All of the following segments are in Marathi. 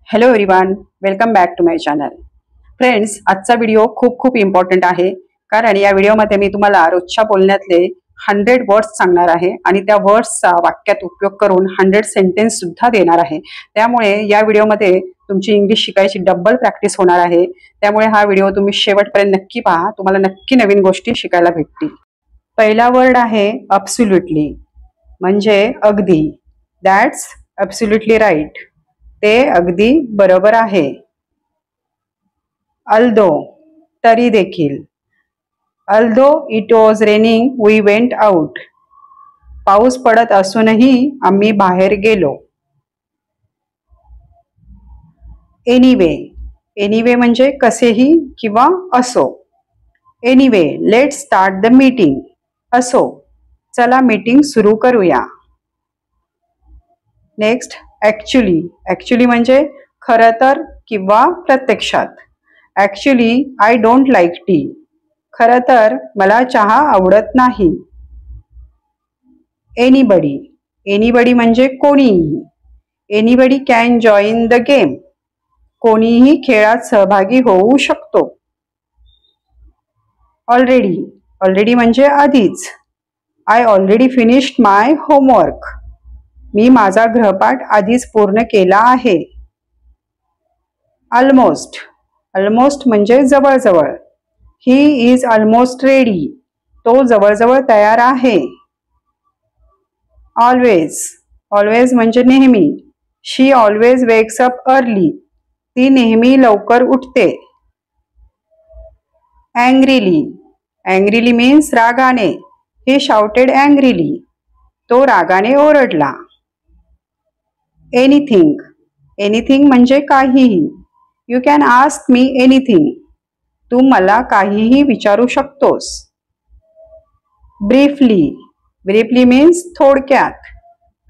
Hello everyone, welcome back to my channel. Friends, आजचा व्हिडिओ खूप इम्पॉर्टंट आहे, कारण या व्हिडिओमध्ये मी तुम्हाला रोजच्या बोलण्यातले 100 वर्ड्स सांगणार आहे आणि त्या वर्ड्सचा वाक्यात उपयोग करून 100 सेंटेन्स सुद्धा देणार आहे. त्यामुळे या व्हिडिओमध्ये तुमची इंग्लिश शिकायची डबल प्रॅक्टिस होणार आहे. त्यामुळे हा व्हिडिओ तुम्ही शेवटपर्यंत नक्की पहा, तुम्हाला नक्की नवीन गोष्टी शिकायला भेटतील. पहिला वर्ड आहे ॲब्सोल्युटली, म्हणजे अगदी. दॅट्स ॲब्सोल्युटली राईट, ते अगदी बरोबर आहे. अल्दो, तरी देखील. Although it was raining we went out, पाऊस पडत असूनही आम्ही बाहेर गेलो. एनिवे, एनिवे म्हणजे कसेही किंवा असो. Anyway, let's start the meeting. असो, चला मीटिंग सुरू करूया. Next, actually. ॲक्च्युली म्हणजे खरं तर किंवा प्रत्यक्षात. Actually I don't like tea, खरं तर मला चहा आवडत नाही. एनीबडी, एनीबडी म्हणजे कोणीही. Anybody can join the game, कोणीही खेळात सहभागी होऊ शकतो. ऑलरेडी, ऑलरेडी म्हणजे आधीच. I already finished my homework, मी माझा गृहपाठ आधीच पूर्ण केला आहे. ऑलमोस्ट, ऑलमोस्ट म्हणजे जवळजवळ. ही इज ऑलमोस्ट रेडी, तो जवळजवळ तयार आहे. ऑलवेज, ऑलवेज म्हणजे नेहमी. शी ऑलवेज वेक्स अप अर्ली, ती नेहमी लवकर उठते. अँग्रीली, अँग्रीली मीन्स रागाने. ही शाउटेड अँग्रीली, तो रागाने ओरडला. एनिथिंग, एनिथिंग म्हणजे काहीही. You can ask me anything, तू मला काहीही विचारू शकतोस. ब्रीफली, ब्रीफली मीन्स थोडक्यात.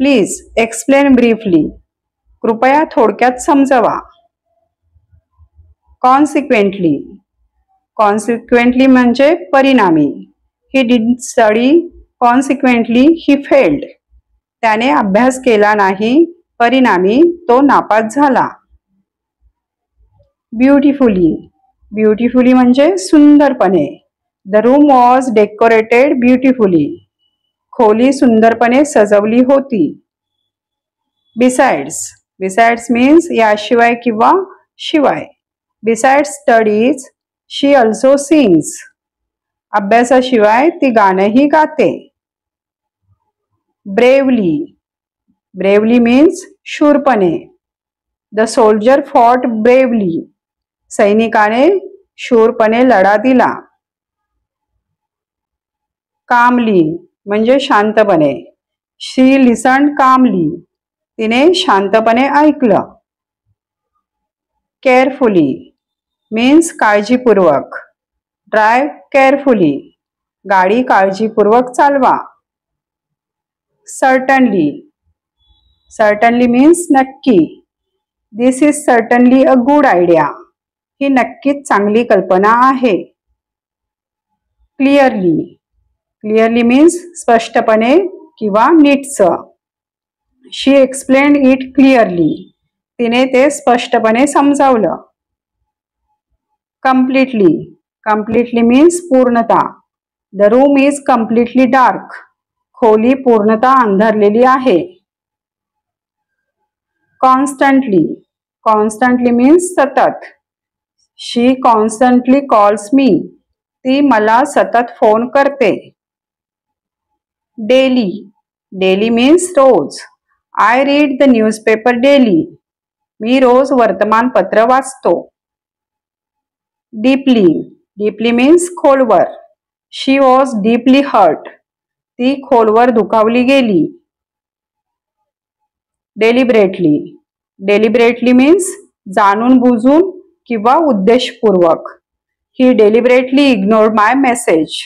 प्लीज एक्सप्लेन ब्रीफली, कृपया थोडक्यात समजवा. कॉन्सिक्वेंटली, कॉन्सिक्वेंटली म्हणजे परिणामी. He didn't study consequently he failed, त्याने अभ्यास केला नाही, परिणामी तो नापास झाला. ब्युटिफुली, ब्युटिफुली म्हणजे सुंदरपणे. The room was decorated beautifully, खोली सुंदरपणे सजवली होती. बिसाइड्स, बिसाइड्स मीन्स याशिवाय किंवा शिवाय. Besides studies she also sings, अभ्यासाशिवाय ती गाणंही गाते. ब्रेवली, ब्रेवली मीन्स शूरपणे. द सोल्जर फॉट ब्रेवली, सैनिकाने शूरपणे लढा दिला. कामली म्हणजे शांतपणे. शी लिसन्ड कामली, तिने शांतपणे ऐकलं. केअरफुली मीन्स काळजीपूर्वक. ड्राईव्ह केअरफुली, गाडी काळजीपूर्वक चालवा. सर्टनली, सर्टनली मीन्स नक्की. This is certainly a good idea, ही नक्कीच चांगली कल्पना आहे. क्लिअरली, क्लिअरली मीन्स स्पष्टपणे किंवा नीटसं. शी एक्सप्लेन्ड इट क्लिअरली, तिने ते स्पष्टपणे समजावलं. कम्प्लिटली, कम्प्लिटली मीन्स पूर्णता. The room is completely dark, खोली पूर्णतः अंधारलेली आहे. कॉन्स्टंटली, कॉन्स्टंटली मीन्स सतत. शी कॉन्स्टंटली कॉल्स मी, ती मला सतत फोन करते. डेली, डेली मीन्स रोज. I read the newspaper daily, मी रोज वर्तमानपत्र वाचतो. डीपली, डीपली मीन्स खोलवर. शी वॉज डीपली हर्ट, ती खोलवर दुखावली गेली. डेलिब्रेटली, डेलिब्रेटली मीन्स जाणून बुजून किंवा उद्देशपूर्वक. ही डेलिब्रेटली इग्नोर्ड माय मेसेज,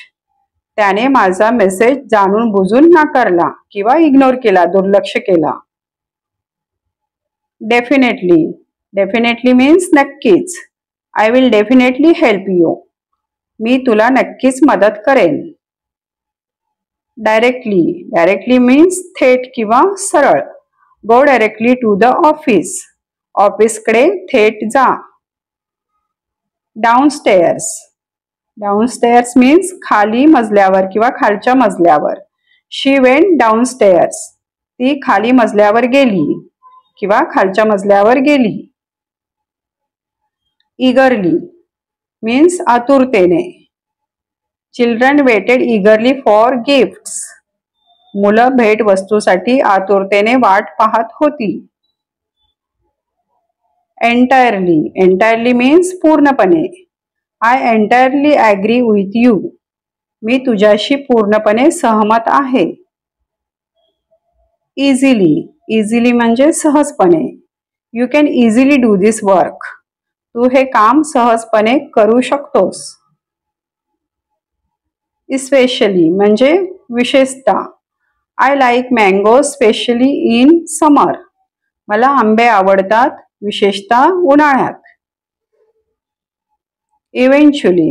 त्याने माझा मेसेज जाणून बुजून नाकारला किंवा इग्नोर केला, दुर्लक्ष केला. डेफिनेटली, डेफिनेटली मीन्स नक्कीच. I will definitely help you, मी तुला नक्कीच मदत करेन. डायरेक्टली, डायरेक्टली मीन्स थेट किंवा सरळ. Go directly to the office, ऑफिसकडे थेट जा. डाऊनस्टेअर्स. डाऊनस्टेअर्स मीन्स खाली मजल्यावर किंवा खालच्या मजल्यावर. She went downstairs. ती खाली मजल्यावर गेली किंवा खालच्या मजल्यावर गेली. इगरली मीन्स आतुरतेने. Children waited eagerly for gifts. मुलं भेट वस्तूसाठी आतुरतेने वाट पाहत होती. एंटायरली. एंटायरली मीन्स पूर्णपणे. I entirely agree with you. मी तुझ्याशी पूर्णपणे सहमत आहे. इझिली. इझिली म्हणजे सहजपणे. You can easily do this work. तू हे काम सहजपणे करू शकतोस. इस्पेशली म्हणजे विशेषतः. I like mango specially in summer. मला आंबे आवडतात विशेषतः उन्हाळ्यात. इव्हेंच्युअली.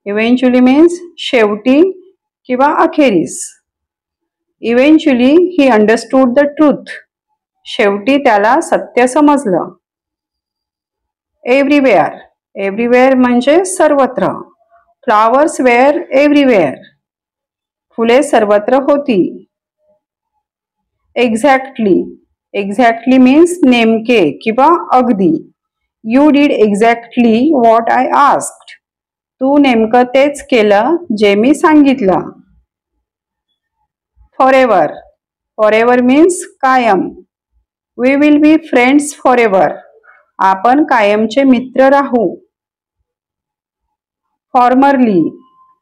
इव्हेंच्युअली मीन्स शेवटी किंवा अखेरीस. Eventually he understood the truth. शेवटी त्याला सत्य समजलं. एव्हरीवेअर. एव्हरीवेअर म्हणजे सर्वत्र. Flowers wear everywhere. फुले सर्वत्र होती. एक्झॅक्टली. एक्झॅक्टली मीन्स नेमके किंवा अगदी. You did exactly what I asked. तू नेमकं तेच केलं जे मी सांगितलं. फॉरेवर. फॉरेवर मीन्स कायम. We will be friends forever. आपण कायमचे मित्र राहू. फॉर्मरली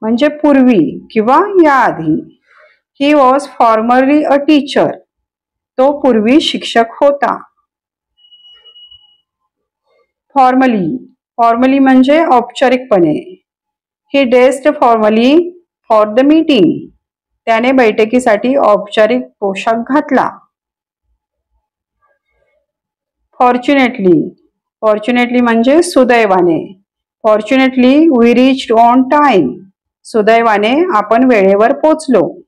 म्हणजे पूर्वी किंवा याआधी. He was formerly a teacher. तो पूर्वी शिक्षक होता. फॉर्मली. फॉर्मली म्हणजे औपचारिकपणे. He dressed formally for the meeting. त्याने बैठकीसाठी औपचारिक पोशाख घातला. फॉर्च्युनेटली. फॉर्च्युनेटली म्हणजे सुदैवाने. Fortunately we reached on time. सुदैवाने आपण वेळेवर पोचलो.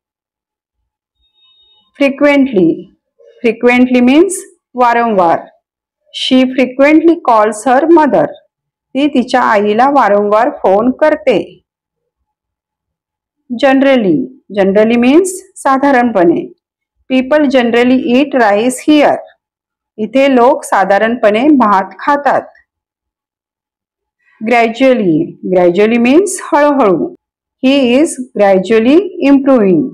फ्रिक्वेंटली. फ्रिक्वेंटली मीन्स वारंवार. शी फ्रिक्वेंटली कॉल्स हर मदर. ती तिच्या आईला वारंवार फोन करते. जनरली. जनरली मीन्स साधारणपणे. People generally eat rice here. इथे लोक साधारणपणे भात खातात. ग्रॅज्युअली. ग्रॅज्युअली मीन्स हळूहळू. He is gradually improving.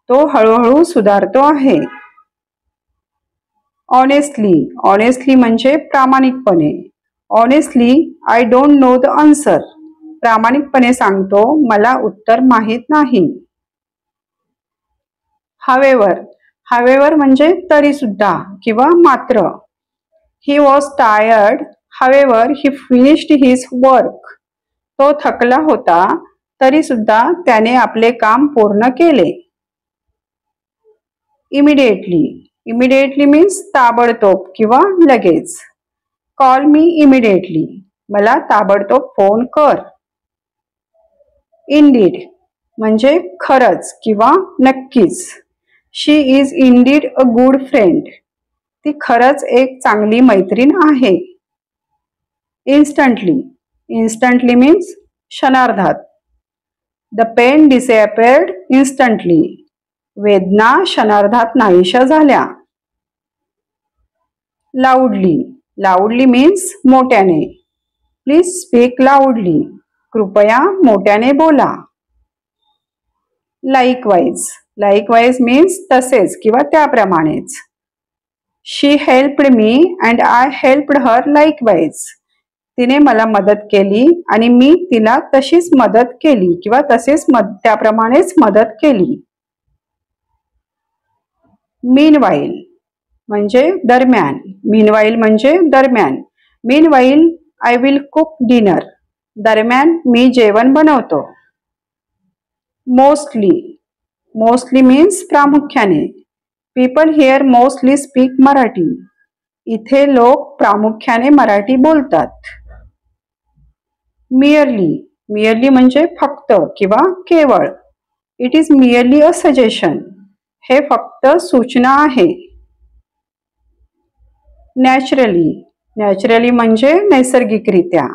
तो हळूहळू सुधारतो आहे. ऑनेस्टली. ऑनेस्टली म्हणजे प्रामाणिकपणे. Honestly I don't know the answer. प्रामाणिकपणे सांगतो मला उत्तर माहीत नाही. हावेवर. हावेवर म्हणजे तरी सुद्धा किंवा मात्र. ही was tired however he finished his work. तो थकला होता तरी सुद्धा त्याने आपले काम पूर्ण केले. इमिडिएटली. इमिडिएटली मीन्स ताबडतोब किंवा लगेच. Call me immediately. मला ताबडतोब फोन कर. इंडीड म्हणजे खरंच किंवा नक्कीच. She is indeed a good friend. ती खरंच एक चांगली मैत्रीण आहे. इन्स्टंटली. इन्स्टंटली मीन्स क्षणार्धात. The pain disappeared instantly. वेदना क्षणार्धात नाहीशा झाल्या. लाऊडली. लाऊडली मीन्स मोठ्याने. Please speak loudly. कृपया मोठ्याने बोला. लाईकवाईज. लाईकवाईज मीन्स तसेच किंवा त्याप्रमाणेच. She helped me and I helped her likewise. तिने मला मदत केली आणि मी तिला तशीच मदत केली किंवा तसेच त्याप्रमाणेच मदत केली. मीनवाईल म्हणजे दरम्यान. मीनवाईल म्हणजे दरम्यान. Meanwhile I will cook dinner. दरम्यान मी जेवण बनवतो. मोस्टली. मोस्टली मीन्स प्रामुख्याने. People here mostly speak Marathi. इथे लोक प्रामुख्याने मराठी बोलतात. मियरली. मियरली म्हणजे फक्त किंवा केवळ. It is merely a suggestion. हे फक्त सूचना आहे. नॅचरली. नॅचरली म्हणजे नैसर्गिकरित्या.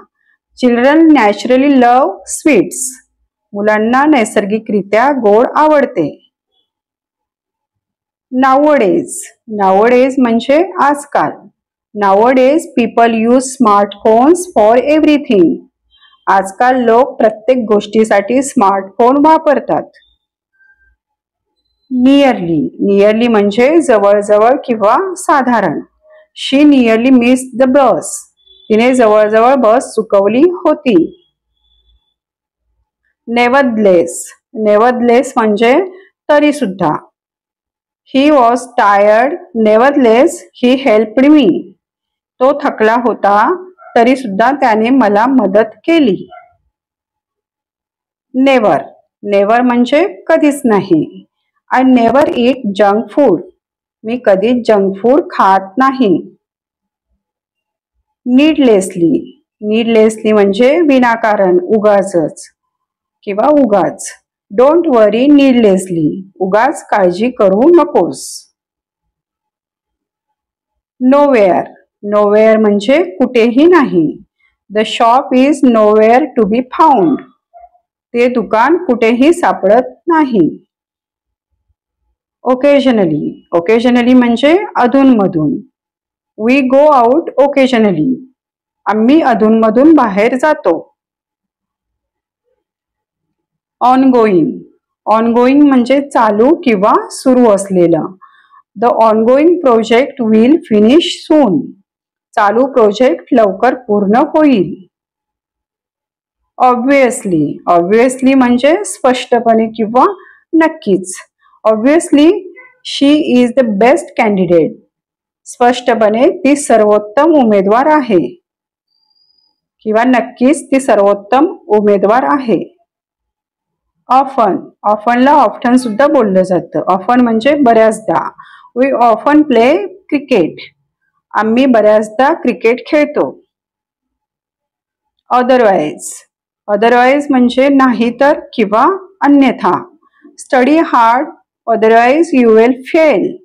चिल्ड्रन नॅचरली लव स्वीट्स. मुलांना नैसर्गिकरित्या गोड आवडते. नाउअडेज. नाउअडेज म्हणजे आजकाल. Nowadays people use smartphones for everything. आजकाल लोक प्रत्येक गोष्टीसाठी स्मार्टफोन वापरतात. नियरली. नियरली म्हणजे जवळजवळ किंवा साधारण. शी नियरली मिस्ड द बस. तिने जवळजवळ बस चुकवली होती. नेव्हरदलेस. नेव्हरदलेस म्हणजे तरी सुद्धा. He was tired nevertheless he helped me. तो थकला होता तरी सुद्धा त्याने मला मदत केली. नेवर. नेवर म्हणजे कधीच नाही. I never eat junk food. मी कधीच जंक फूड खात नाही. नीडलेसली. नीडलेसली म्हणजे विनाकारण, उगाचच किंवा उगाच. Don't worry needlessly. उगाच काळजी करू नकोस. नोवेअर. नोवेअर म्हणजे कुठेही नाही. The shop is nowhere to be found. ते दुकान कुठेही सापडत नाही. ओकेजनली. ओकेजनली म्हणजे अधूनमधून. We go out occasionally. आम्ही अधूनमधून बाहेर जातो. ऑनगोईंग. ऑनगोईंग म्हणजे चालू किंवा सुरू असलेलं. The ongoing project will finish soon. चालू प्रोजेक्ट लवकर पूर्ण होईल. ऑब्वियसली. ऑब्वियसली म्हणजे स्पष्टपणे किंवा नक्कीच. Obviously she is the best candidate. स्पष्टपणे ती सर्वोत्तम उमेदवार आहे किंवा नक्कीच ती सर्वोत्तम उमेदवार आहे. ऑफन. ऑफनला ऑफ्टन सुद्धा बोललं जातं. ऑफन म्हणजे बऱ्याचदा. We often play cricket. आम्ही बऱ्याचदा क्रिकेट खेळतो. अदरवाईज. अदरवाईज म्हणजे नाहीतर किंवा अन्यथा. Study hard otherwise you will fail.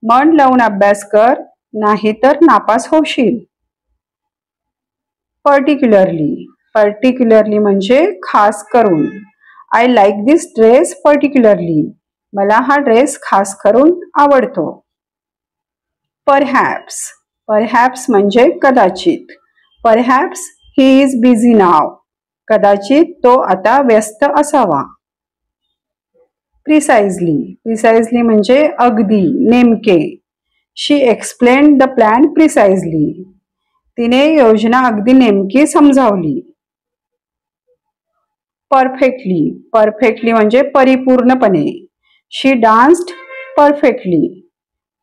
मन लावून अभ्यास कर नाहीतर नापास होशील. पर्टिक्युलरली. पर्टिक्युलरली म्हणजे खास करून. I like this dress particularly. मला हा ड्रेस खास करून आवडतो. परहॅप्स. परहॅप्स म्हणजे कदाचित. परहॅप्स ही इज बिझी नाव. कदाचित तो आता व्यस्त असावा. प्रिसाइजली. प्रिसाइजली म्हणजे अगदी, नेमके. शी एक्सप्लेन्ड द प्लॅन प्रिसाइजली. तिने योजना अगदी नेमकी समजावली. परफेक्टली. परफेक्टली म्हणजे परिपूर्णपणे. शी डान्स्ड परफेक्टली.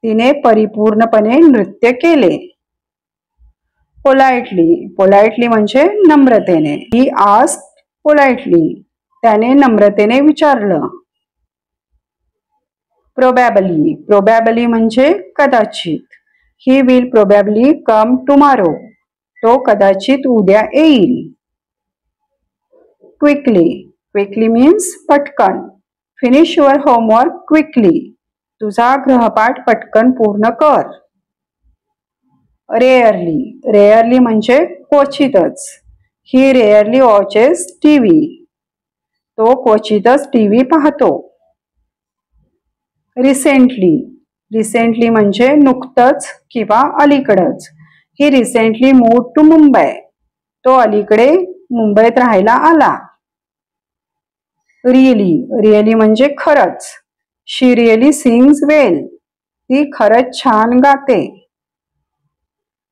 तिने परिपूर्णपणे नृत्य केले. पोलाइटली. पोलाइटली म्हणजे नम्रतेने. He asked politely. त्याने नम्रतेने विचारलं. प्रोबॅबली. प्रोबॅबली म्हणजे कदाचित. He will probably come tomorrow. तो कदाचित उद्या येईल. क्विकली. क्विकली मीन्स पटकन. Finish your homework quickly. तुझा गृहपाठ पटकन पूर्ण कर. रेअरली. रेअरली म्हणजे क्वचितच. ही रेअरली वॉचेस टीव्ही. तो क्वचितच टीव्ही पाहतो. रिसेंटली. रिसेंटली म्हणजे नुकतंच किंवा अलीकडच. ही रिसेंटली मूव्ड टू मुंबई. तो अलीकडे मुंबईत राहायला आला. रिअली. रिअली म्हणजे खरंच. शी रिअली सिंग्स वेल. ती खरंच छान गाते.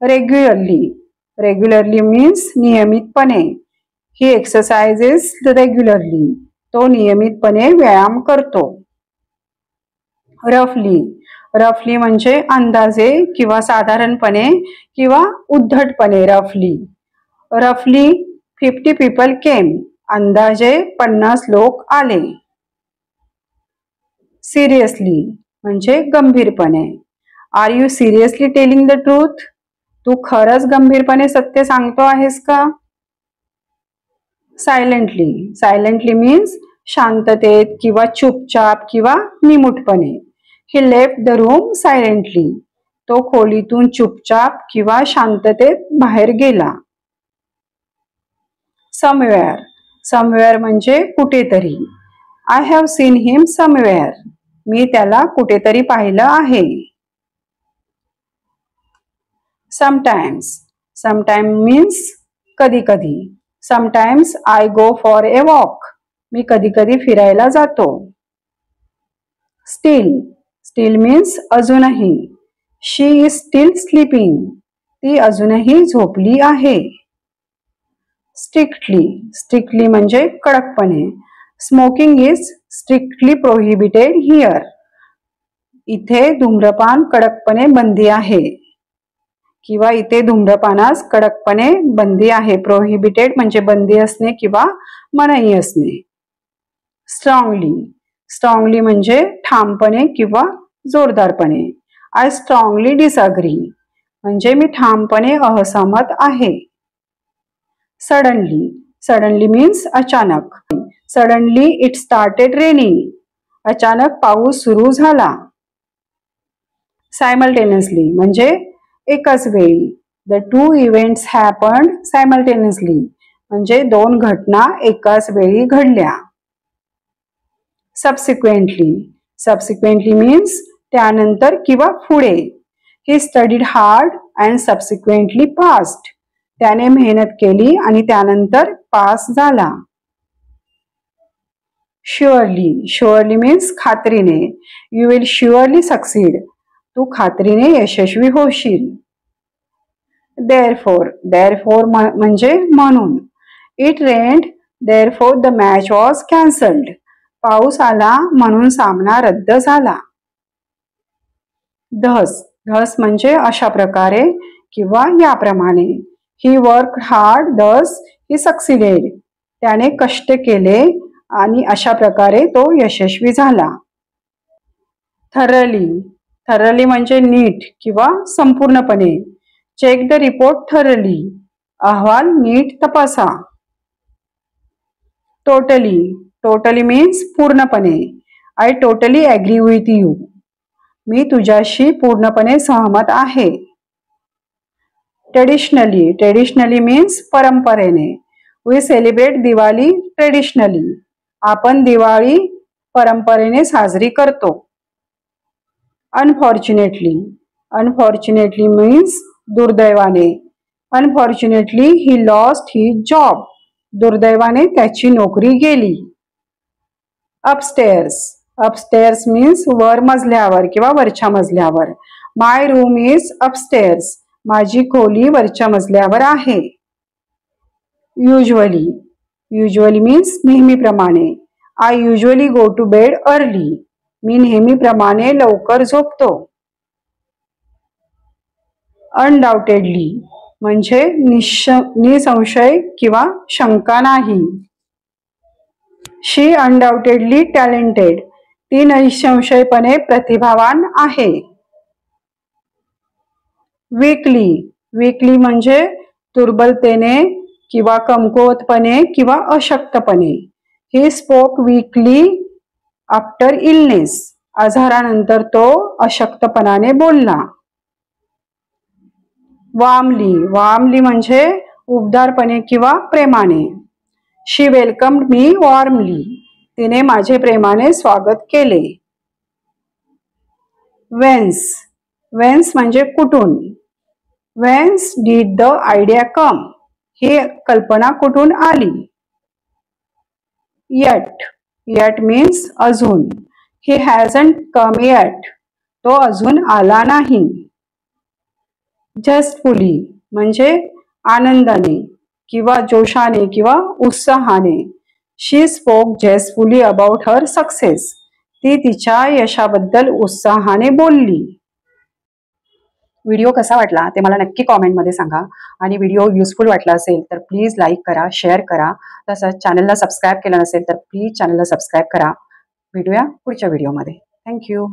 रेग्युलरली. रेग्युलरली मीन्स नियमितपणे. ही एक्सरसाइजेस रेग्युलरली. तो नियमितपणे व्यायाम करतो. रफली. रफली म्हणजे अंदाजे किंवा साधारणपणे किंवा उद्धटपणे. रफली. रफली 50 पीपल केम. अंदाजे 50 लोक आले. सिरियसली म्हणजे गंभीरपणे. Are you seriously telling the truth. तू खरंच गंभीरपणे सत्य सांगतो आहेस का. सायलेंटली. सायलेंटली मीन्स शांततेत किंवा चुपचाप किंवा निमूटपणे. ही लेफ्ट द रूम सायलेंटली. तो खोलीतून चुपचाप किंवा शांततेत बाहेर गेला. समवेअर. समवेअर म्हणजे कुठेतरी. I have seen him somewhere. मी त्याला कुठेतरी पाहिलं आहे. समटाइम्स. समटाइम मीन्स कधी कधी. Sometimes I go for a walk. मी कधी कधी फिरायला जातो. स्टील. स्टील मीन्स अजूनही. She is still sleeping. ती अजूनही झोपली आहे. स्ट्रिक्टली. स्ट्रिक्टली म्हणजे कडकपणे. Smoking is strictly prohibited here. इथे धूम्रपान कडकपणे बंदी आहे. किंवा इथे धूम्रपानास कडकपणे बंदी आहे. प्रोहिबिटेड म्हणजे बंदी असणे किंवा मनाई असणे. स्ट्रॉंगली. स्ट्रॉंगली म्हणजे ठामपणे किंवा जोरदारपणे. आय स्ट्रॉंगली डिसअग्री म्हणजे मी ठामपणे असहमत आहे. सडनली. सडनली मीन्स अचानक. Suddenly it started raining. अचानक पाऊस सुरू झाला. सायमल्टेनियसली म्हणजे एकाच वेळी. The two events happened simultaneously म्हणजे दोन घटना एकाच वेळी घडल्या. सबसिक्वेंटली. सबसिक्वेंटली मीन्स त्यानंतर किंवा पुढे. He studied hard and subsequently passed. त्याने मेहनत केली आणि त्यानंतर पास झाला. शुअरली. शुअरली मीन्स खात्रीने. You will surely succeed. तू खात्रीने यशस्वी होशील. देअरफोर. देअरफोर म्हणजे म्हणून. It rained therefore the match was cancelled. पाऊस आला म्हणून सामना रद्द झाला. धस. धस म्हणजे अशा प्रकारे किंवा याप्रमाणे. ही वर्क हार्ड दस ही सक्सिडेड. त्याने कष्ट केले आणि अशा प्रकारे तो यशस्वी झाला. थरली. थरली म्हणजे नीट किंवा संपूर्णपणे. Check the report thoroughly. अहवाल नीट तपासा. टोटली. टोटली मीन्स पूर्णपणे. I totally agree with you. मी तुझ्याशी पूर्णपणे सहमत आहे. ट्रेडिशनली. ट्रेडिशनली मीन्स परंपरेने. We celebrate Diwali traditionally. आपण दिवाळी परंपरेने साजरी करतो. अनफॉर्च्युनेटली. अनफॉर्च्युनेटली मीन्स दुर्दैवाने. Unfortunately he lost his job. दुर्दैवाने त्याची नोकरी गेली. अपस्टेअर्स. अपस्टेअर्स मीन्स वर मजल्यावर किंवा वरच्या मजल्यावर. My room is upstairs. माझी खोली वरच्या मजल्यावर आहे. युजली. युजली मीन्स नेहमीप्रमाणे. I usually go to bed early. मी नेहमीप्रमाणे लवकर झोपतो. अनडाउटेडली म्हणजे निसंशय किंवा शंका नाही. She undoubtedly talented. ती निसंशयपणे प्रतिभावान आहे. वीकली. वीकली म्हणजे दुर्बलतेने किंवा कमकुवतपणे किंवा अशक्तपणे. He spoke weakly after illness. आजारानंतर तो अशक्तपणाने बोलला. वार्मली. वार्मली म्हणजे उबदारपणे किंवा प्रेमाने. शी वेलकम्ड मी वॉर्मली. तिने माझे प्रेमाने स्वागत केले. वेन्स. वेन्स म्हणजे कुठून. वेन्स डिड द आयडिया कम. ही कल्पना कुठून आली. येट. येट मीन्स अजून. ही हॅजंट कम येट. तो अजून आला नाही. जस्टफुली म्हणजे आनंदाने किंवा जोशाने किंवा उत्साहाने. शी स्पोक जेसफुली अबाउट हर सक्सेस. ती तिच्या यशाबद्दल उत्साहाने बोलली. व्हिडिओ कसा वाटला ते मला नक्की कॉमेंटमध्ये सांगा. आणि व्हिडिओ युजफुल वाटला असेल तर प्लीज लाईक करा, शेअर करा. तसंच चॅनलला सबस्क्राईब केलं नसेल तर प्लीज चॅनलला सबस्क्राईब करा. भेटूया पुढच्या व्हिडिओमध्ये. थँक्यू.